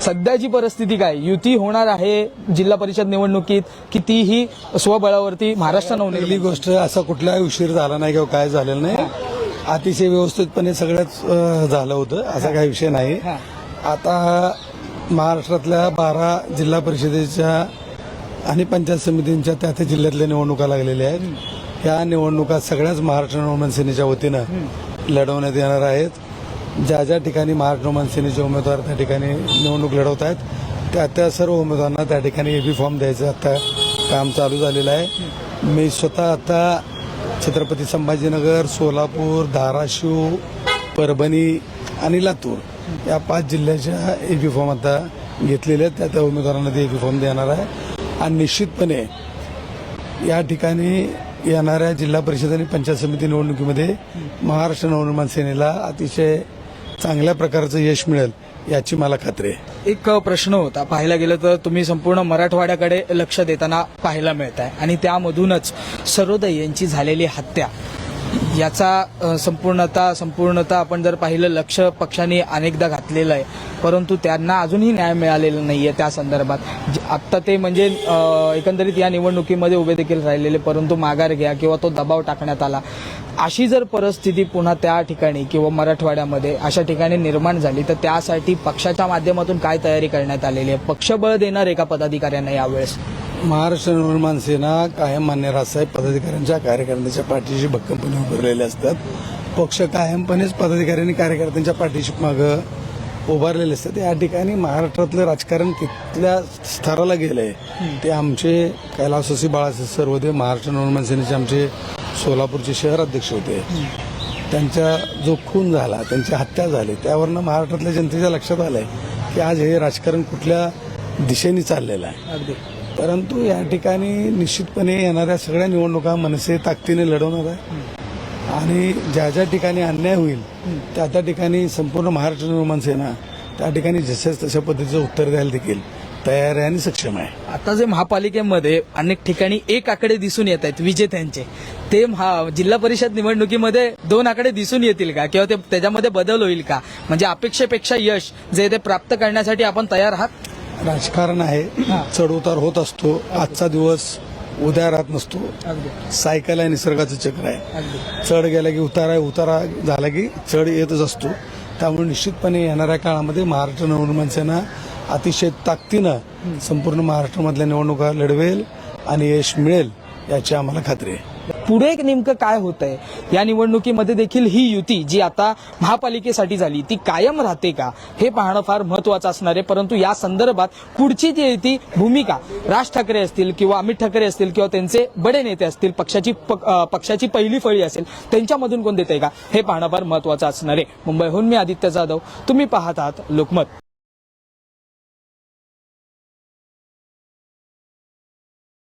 सध्याची परिस्थिती काय, युती होणार आहे जिल्हा परिषद निवडणुकीत की तीही स्वबळावरती महाराष्ट्र पहिली नवनिर्माण? गोष्ट असा कुठलाही उशीर झाला नाही किंवा काय झालेलं नाही, अतिशय व्यवस्थितपणे सगळंच झालं होतं, असा काही विषय नाही. आता महाराष्ट्रातल्या 12 जिल्हा परिषदेच्या आणि पंचायत समितींच्या त्या जिल्ह्यातल्या निवडणुका लागलेल्या आहेत. या निवडणुका सगळ्याच महाराष्ट्र नवनिर्माण सेनेच्या वतीनं लढवण्यात येणार आहेत. ज्या ज्या ठिकाणी महाराष्ट्र नवनिर्माण सेनेचे उमेदवार त्या ठिकाणी निवडणूक लढवत आहेत त्या सर्व उमेदवारांना त्या ठिकाणी एबी फॉर्म द्यायचं आता काम चालू झालेलं आहे. मी स्वतः आता छत्रपती संभाजीनगर, सोलापूर, धाराशिव, परभणी आणि लातूर या 5 जिल्ह्याच्या एबी फॉर्म आता घेतलेले आहेत. त्या उमेदवारांना ते एबी फॉर्म देणार आहे. आणि निश्चितपणे या ठिकाणी येणाऱ्या जिल्हा परिषद आणि पंचायत समिती निवडणुकीमध्ये महाराष्ट्र नवनिर्माण सेनेला अतिशय चांगल्या प्रकारचं यश मिळेल याची मला खात्री आहे. एक प्रश्न होता, पाहायला गेलं तर तुम्ही संपूर्ण मराठवाड्याकडे लक्ष देताना पाहायला मिळत आहे आणि त्यामधूनच सरोदे यांची झालेली हत्या याचा संपूर्णतः आपण जर पाहिलं लक्ष पक्षाने अनेकदा घातलेलं आहे, परंतु त्यांना अजूनही न्याय मिळालेला नाहीये. त्या संदर्भात आत्ता ते म्हणजे एकंदरीत या निवडणुकीमध्ये उभे देखील राहिलेले, परंतु माघार घ्या किंवा तो दबाव टाकण्यात आला. अशी जर परिस्थिती पुन्हा त्या ठिकाणी किंवा मराठवाड्यामध्ये अशा ठिकाणी निर्माण झाली तर त्यासाठी पक्षाच्या माध्यमातून काय तयारी करण्यात आलेली आहे? पक्षबळ देणार एका पदाधिकाऱ्यांना यावेळेस? महाराष्ट्र नवनिर्माण सेना कायम मान्य राजसाहेब पदाधिकाऱ्यांच्या कार्यकर्त्यांच्या पाठीशी भक्कमपणे उभारलेले असतात. पक्ष कायमपणेच पदाधिकारी आणि कार्यकर्त्यांच्या पाठीशी मागं उभारलेले असतात. या ठिकाणी महाराष्ट्रातलं राजकारण कितल्या स्तराला गेलंय ते आमचे कैलासवासी बाळासाहेब सर्वदे महाराष्ट्र नवनिर्माण सेनेचे आमचे सोलापूरचे शहर अध्यक्ष होते. त्यांचा जो खून झाला, त्यांची हत्या झाली, त्यावरनं महाराष्ट्रातल्या जनतेच्या लक्षात आलंय की आज हे राजकारण कुठल्या दिशेने चाललेलं आहे. परंतु या ठिकाणी निश्चितपणे येणाऱ्या सगळ्या निवडणुका मनसे ताकदीने लढवणार आहे आणि ज्या ज्या ठिकाणी अन्याय होईल त्या ठिकाणी संपूर्ण महाराष्ट्र नवनिर्माण सेना त्या ठिकाणी जशाच तशा पद्धतीचं उत्तर द्यायला देखील तयार आहे आणि सक्षम आहे. आता जे महापालिकेमध्ये अनेक ठिकाणी 1 आकडे दिसून येत आहेत विजेत्यांचे, ते जिल्हा परिषद निवडणुकीमध्ये 2 आकडे दिसून येतील का किंवा त्याच्यामध्ये बदल होईल का? म्हणजे अपेक्षेपेक्षा यश जे ते प्राप्त करण्यासाठी आपण तयार आहात? राजकारण आहे, चढ उतार होत असतो. आजचा दिवस उद्या राहत नसतो. सायकल आहे, निसर्गाचं चक्र आहे. चढ गेला की उतार आहे, उतारा झाला की चढ येतच असतो. त्यामुळे निश्चितपणे येणाऱ्या काळामध्ये महाराष्ट्र नवनिर्माण सेना अतिशय ताकदीनं संपूर्ण महाराष्ट्रामधल्या निवडणुका लढवेल आणि यश मिळेल याची आम्हाला खात्री आहे. पुढे नेमकं काय होतंय या निवडणुकीमध्ये देखील ही युती जी आता महापालिकेसाठी झाली ती कायम राहते का हे पाहणं फार महत्वाचं असणार आहे. परंतु या संदर्भात पुढची जी ती भूमिका राज ठाकरे असतील किंवा अमित ठाकरे असतील किंवा त्यांचे बडे नेते असतील, पक्षाची पहिली फळी असेल, त्यांच्यामधून कोण देतंय का हे पाहणं फार महत्वाचं असणार आहे. मुंबईहून मी आदित्य जाधव, तुम्ही पाहत आहात लोकमत.